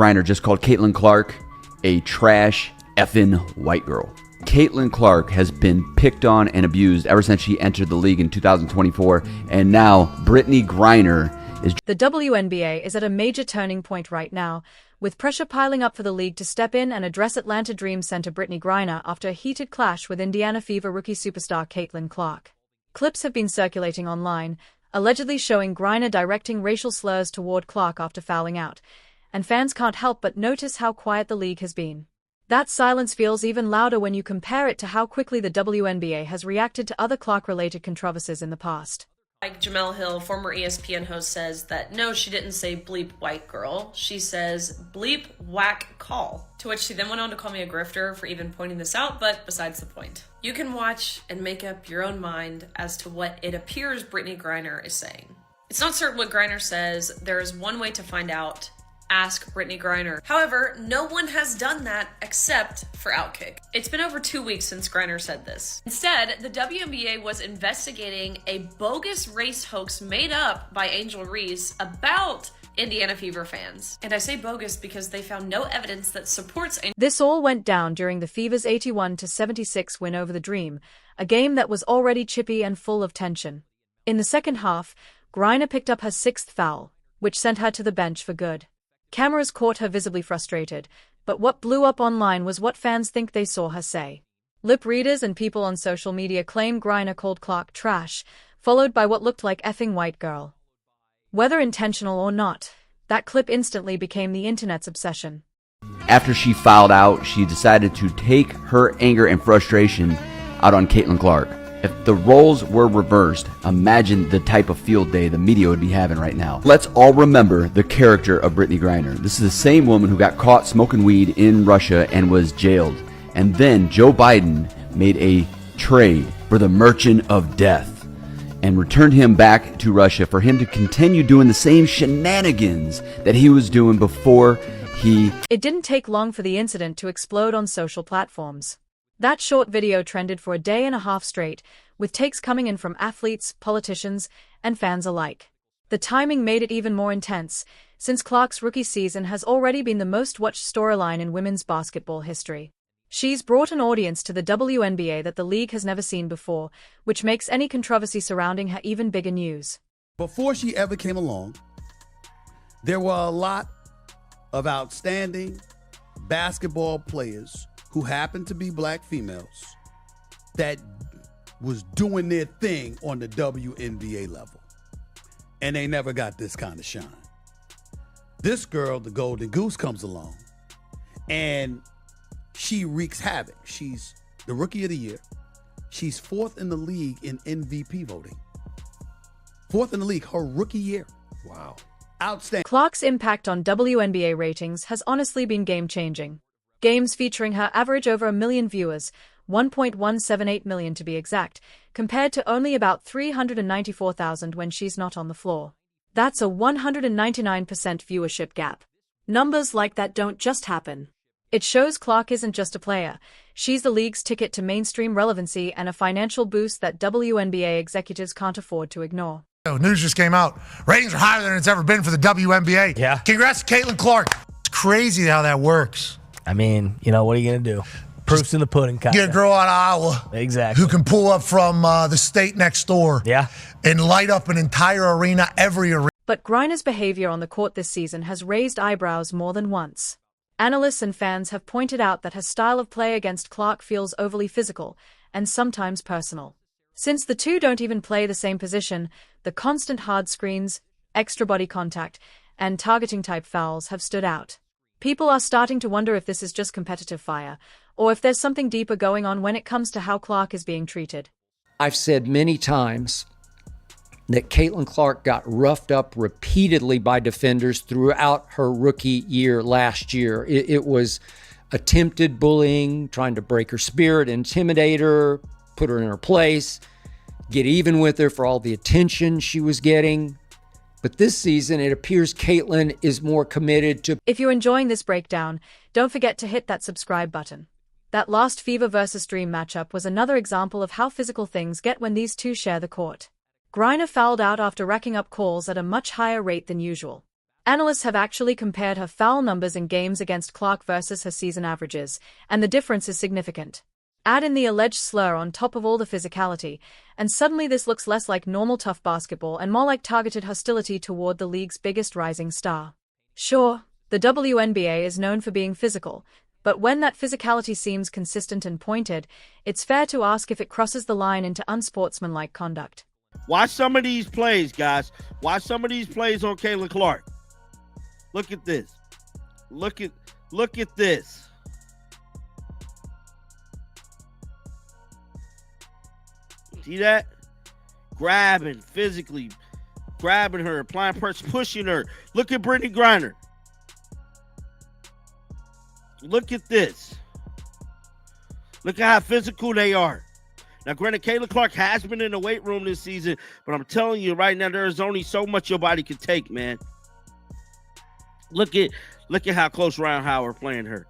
Griner just called Caitlin Clark a trash effing white girl. Caitlin Clark has been picked on and abused ever since she entered the league in 2024, and now Brittney Griner is... The WNBA is at a major turning point right now, with pressure piling up for the league to step in and address Atlanta Dream center Brittney Griner after a heated clash with Indiana Fever rookie superstar Caitlin Clark. Clips have been circulating online, allegedly showing Griner directing racial slurs toward Clark after fouling out, and fans can't help but notice how quiet the league has been. That silence feels even louder when you compare it to how quickly the WNBA has reacted to other Clark-related controversies in the past. Like Jamel Hill, former ESPN host, says that no, she didn't say bleep white girl. She says bleep whack call. To which she then went on to call me a grifter for even pointing this out, but besides the point. You can watch and make up your own mind as to what it appears Brittney Griner is saying. It's not certain what Griner says. There is one way to find out. Ask Brittney Griner. However, no one has done that except for Outkick. It's been over 2 weeks since Griner said this. Instead, the WNBA was investigating a bogus race hoax made up by Angel Reese about Indiana Fever fans. And I say bogus because they found no evidence that supports This all went down during the Fever's 81-76 win over the Dream, a game that was already chippy and full of tension. In the second half, Griner picked up her sixth foul, which sent her to the bench for good. Cameras caught her visibly frustrated, but what blew up online was what fans think they saw her say. Lip readers and people on social media claim Griner called Clark trash, followed by what looked like effing white girl. Whether intentional or not, that clip instantly became the internet's obsession. After she fouled out, she decided to take her anger and frustration out on Caitlin Clark. If the roles were reversed, imagine the type of field day the media would be having right now. Let's all remember the character of Brittney Griner. This is the same woman who got caught smoking weed in Russia and was jailed. And then Joe Biden made a trade for the merchant of death and returned him back to Russia for him to continue doing the same shenanigans that he was doing before he... It didn't take long for the incident to explode on social platforms. That short video trended for a day and a half straight, with takes coming in from athletes, politicians, and fans alike. The timing made it even more intense, since Clark's rookie season has already been the most-watched storyline in women's basketball history. She's brought an audience to the WNBA that the league has never seen before, which makes any controversy surrounding her even bigger news. Before she ever came along, there were a lot of outstanding basketball players who happened to be black females that was doing their thing on the WNBA level. And they never got this kind of shine. This girl, the Golden Goose, comes along and she wreaks havoc. She's the Rookie of the Year. She's fourth in the league in MVP voting. Fourth in the league, her rookie year. Wow. Outstanding. Clark's impact on WNBA ratings has honestly been game-changing. Games featuring her average over 1 million viewers, 1.178 million to be exact, compared to only about 394,000 when she's not on the floor. That's a 199% viewership gap. Numbers like that don't just happen. It shows Clark isn't just a player. She's the league's ticket to mainstream relevancy and a financial boost that WNBA executives can't afford to ignore. News just came out. Ratings are higher than it's ever been for the WNBA. Yeah. Congrats to Caitlin Clark. It's crazy how that works. I mean, you know, what are you going to do? Proof's in the pudding, kind Get a girl out of Iowa. Exactly. Who can pull up from the state next door. Yeah. And light up an entire arena, every arena. But Griner's behavior on the court this season has raised eyebrows more than once. Analysts and fans have pointed out that her style of play against Clark feels overly physical and sometimes personal. Since the two don't even play the same position, the constant hard screens, extra body contact, and targeting-type fouls have stood out. People are starting to wonder if this is just competitive fire, or if there's something deeper going on when it comes to how Clark is being treated. I've said many times that Caitlin Clark got roughed up repeatedly by defenders throughout her rookie year last year. It was attempted bullying, trying to break her spirit, intimidate her, put her in her place, get even with her for all the attention she was getting. But this season, it appears Caitlin is more committed to... If you're enjoying this breakdown, don't forget to hit that subscribe button. That last Fever vs. Dream matchup was another example of how physical things get when these two share the court. Griner fouled out after racking up calls at a much higher rate than usual. Analysts have actually compared her foul numbers in games against Clark versus her season averages, and the difference is significant. Add in the alleged slur on top of all the physicality, and suddenly this looks less like normal tough basketball and more like targeted hostility toward the league's biggest rising star. Sure, the WNBA is known for being physical, but when that physicality seems consistent and pointed, it's fair to ask if it crosses the line into unsportsmanlike conduct. Watch some of these plays, guys. Watch some of these plays on Caitlin Clark. Look at this. Look at this. See that? Grabbing, physically grabbing her, applying pressure, pushing her. Look at Brittney Griner. Look at this. Look at how physical they are. Now, granted, Caitlin Clark has been in the weight room this season, but I'm telling you right now, there is only so much your body can take, man. Look at how close Ryan Howard playing her.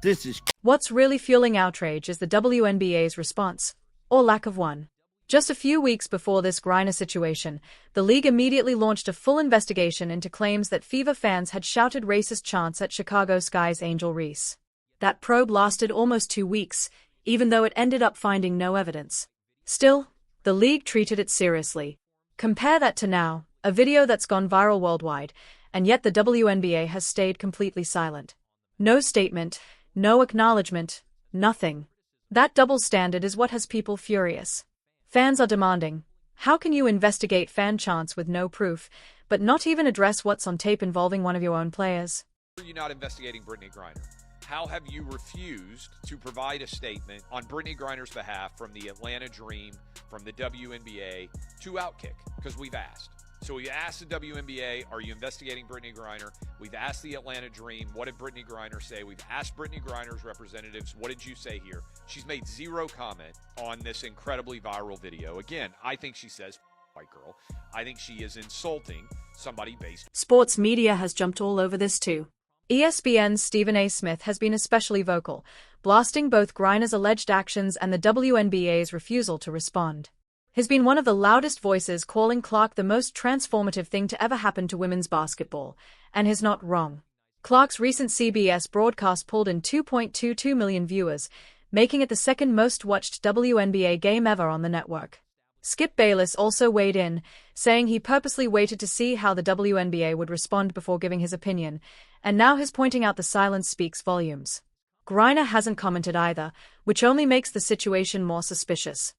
This is... What's really fueling outrage is the WNBA's response, or lack of one. Just a few weeks before this Griner situation, the league immediately launched a full investigation into claims that Fever fans had shouted racist chants at Chicago Sky's Angel Reese. That probe lasted almost 2 weeks, even though it ended up finding no evidence. Still, the league treated it seriously. Compare that to now, a video that's gone viral worldwide, and yet the WNBA has stayed completely silent. No statement, no acknowledgement, nothing. That double standard is what has people furious. Fans are demanding, how can you investigate fan chants with no proof, but not even address what's on tape involving one of your own players? Why are you not investigating Brittney Griner? How have you refused to provide a statement on Brittney Griner's behalf from the Atlanta Dream, from the WNBA to Outkick? Because we've asked. So we asked the WNBA, are you investigating Brittney Griner? We've asked the Atlanta Dream, what did Brittney Griner say? We've asked Brittney Griner's representatives, what did you say here? She's made zero comment on this incredibly viral video. Again, I think she says, white girl. I think she is insulting somebody based. Sports media has jumped all over this too. ESPN's Stephen A. Smith has been especially vocal, blasting both Griner's alleged actions and the WNBA's refusal to respond. He's been one of the loudest voices calling Clark the most transformative thing to ever happen to women's basketball, and he's not wrong. Clark's recent CBS broadcast pulled in 2.22 million viewers, making it the second most watched WNBA game ever on the network. Skip Bayless also weighed in, saying he purposely waited to see how the WNBA would respond before giving his opinion, and now he's pointing out the silence speaks volumes. Griner hasn't commented either, which only makes the situation more suspicious.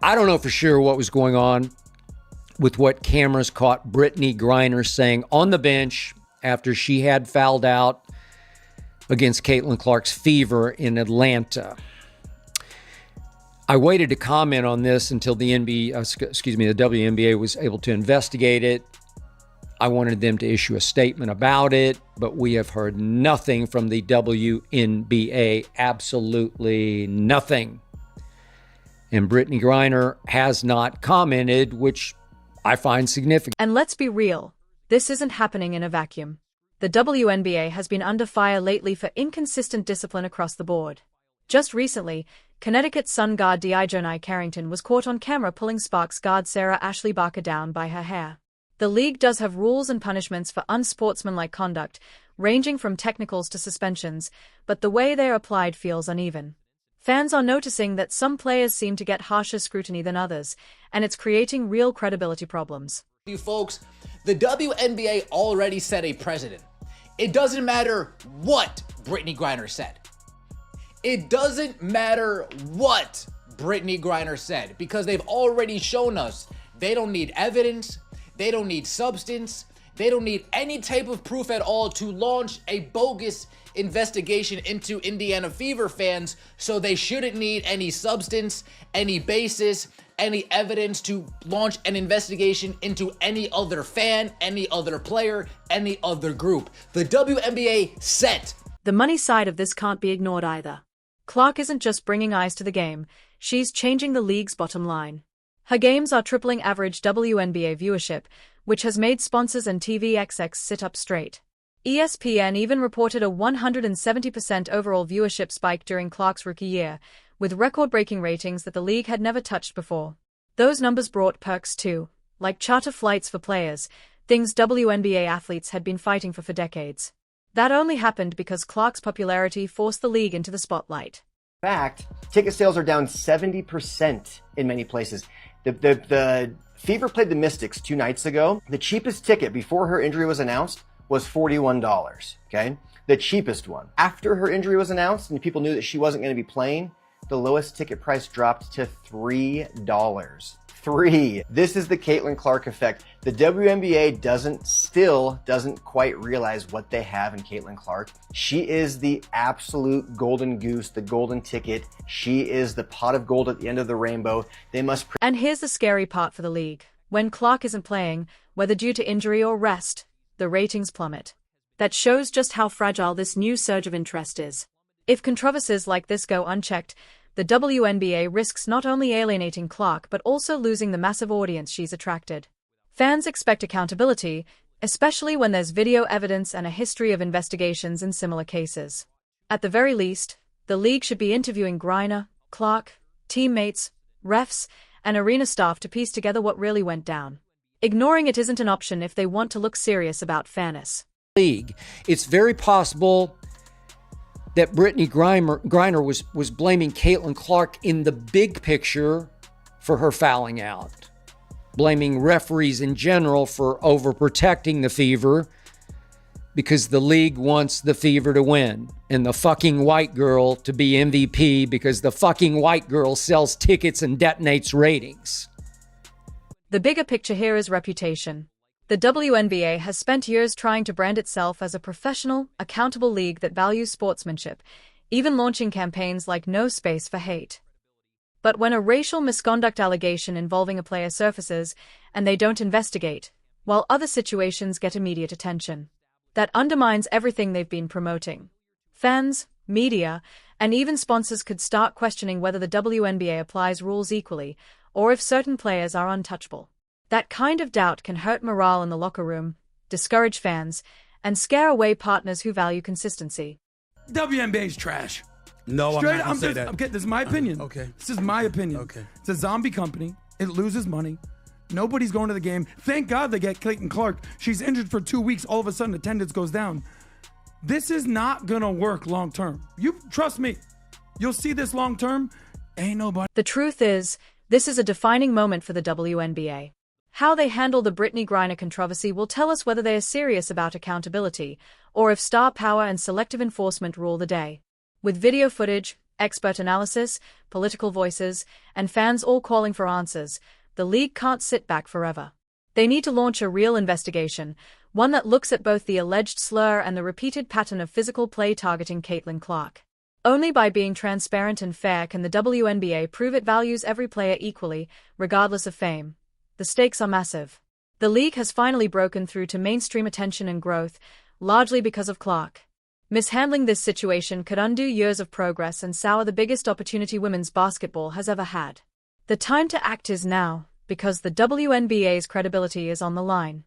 I don't know for sure what was going on with what cameras caught Brittney Griner saying on the bench after she had fouled out against Caitlin Clark's Fever in Atlanta. I waited to comment on this until the WNBA was able to investigate it. I wanted them to issue a statement about it, but we have heard nothing from the WNBA, absolutely nothing. And Brittney Griner has not commented, which I find significant. And let's be real, this isn't happening in a vacuum. The WNBA has been under fire lately for inconsistent discipline across the board. Just recently, Connecticut Sun guard Dijonai Carrington was caught on camera pulling Sparks guard Sarah Ashley Barker down by her hair. The league does have rules and punishments for unsportsmanlike conduct, ranging from technicals to suspensions, but the way they're applied feels uneven. Fans are noticing that some players seem to get harsher scrutiny than others, and it's creating real credibility problems. You folks, the WNBA already set a precedent. It doesn't matter what Brittney Griner said. It doesn't matter what Brittney Griner said, because they've already shown us they don't need evidence, they don't need substance, they don't need any type of proof at all to launch a bogus investigation into Indiana Fever fans, so they shouldn't need any substance, any basis, any evidence to launch an investigation into any other fan, any other player, any other group. The WNBA set. The money side of this can't be ignored either. Clark isn't just bringing eyes to the game, she's changing the league's bottom line. Her games are tripling average WNBA viewership, which has made sponsors and TV execs sit up straight. ESPN even reported a 170% overall viewership spike during Clark's rookie year, with record-breaking ratings that the league had never touched before. Those numbers brought perks too, like charter flights for players, things WNBA athletes had been fighting for decades. That only happened because Clark's popularity forced the league into the spotlight. In fact, ticket sales are down 70% in many places. The Fever played the Mystics 2 nights ago. The cheapest ticket before her injury was announced was $41, okay? The cheapest one. After her injury was announced and people knew that she wasn't going to be playing, the lowest ticket price dropped to $3. This is the Caitlin Clark effect. The WNBA doesn't quite realize what they have in Caitlin Clark. She is the absolute golden goose, the golden ticket. She is the pot of gold at the end of the rainbow. They must. And here's the scary part for the league. When Clark isn't playing, whether due to injury or rest, the ratings plummet. That shows just how fragile this new surge of interest is. If controversies like this go unchecked, the WNBA risks not only alienating Clark but also losing the massive audience she's attracted. Fans expect accountability, especially when there's video evidence and a history of investigations in similar cases. At the very least, the league should be interviewing Griner, Clark, teammates, refs, and arena staff to piece together what really went down. Ignoring it isn't an option if they want to look serious about fairness. League, it's very possible that Brittney Griner was blaming Caitlin Clark in the big picture for her fouling out, blaming referees in general for overprotecting the Fever because the league wants the Fever to win and the fucking white girl to be MVP because the fucking white girl sells tickets and detonates ratings. The bigger picture here is reputation. The WNBA has spent years trying to brand itself as a professional, accountable league that values sportsmanship, even launching campaigns like No Space for Hate. But when a racial misconduct allegation involving a player surfaces, and they don't investigate, while other situations get immediate attention, that undermines everything they've been promoting. Fans, media, and even sponsors could start questioning whether the WNBA applies rules equally, or if certain players are untouchable. That kind of doubt can hurt morale in the locker room, discourage fans, and scare away partners who value consistency. WNBA's trash. No, Straight, I'm not going to say that. Okay, this is my opinion. Okay. This is my opinion. Okay. It's a zombie company. It loses money. Nobody's going to the game. Thank God they get Caitlin Clark. She's injured for 2 weeks. All of a sudden, attendance goes down. This is not going to work long term. You trust me. You'll see this long term. Ain't nobody. The truth is, this is a defining moment for the WNBA. How they handle the Brittney Griner controversy will tell us whether they are serious about accountability, or if star power and selective enforcement rule the day. With video footage, expert analysis, political voices, and fans all calling for answers, the league can't sit back forever. They need to launch a real investigation, one that looks at both the alleged slur and the repeated pattern of physical play targeting Caitlin Clark. Only by being transparent and fair can the WNBA prove it values every player equally, regardless of fame. The stakes are massive. The league has finally broken through to mainstream attention and growth, largely because of Clark. Mishandling this situation could undo years of progress and sour the biggest opportunity women's basketball has ever had. The time to act is now, because the WNBA's credibility is on the line.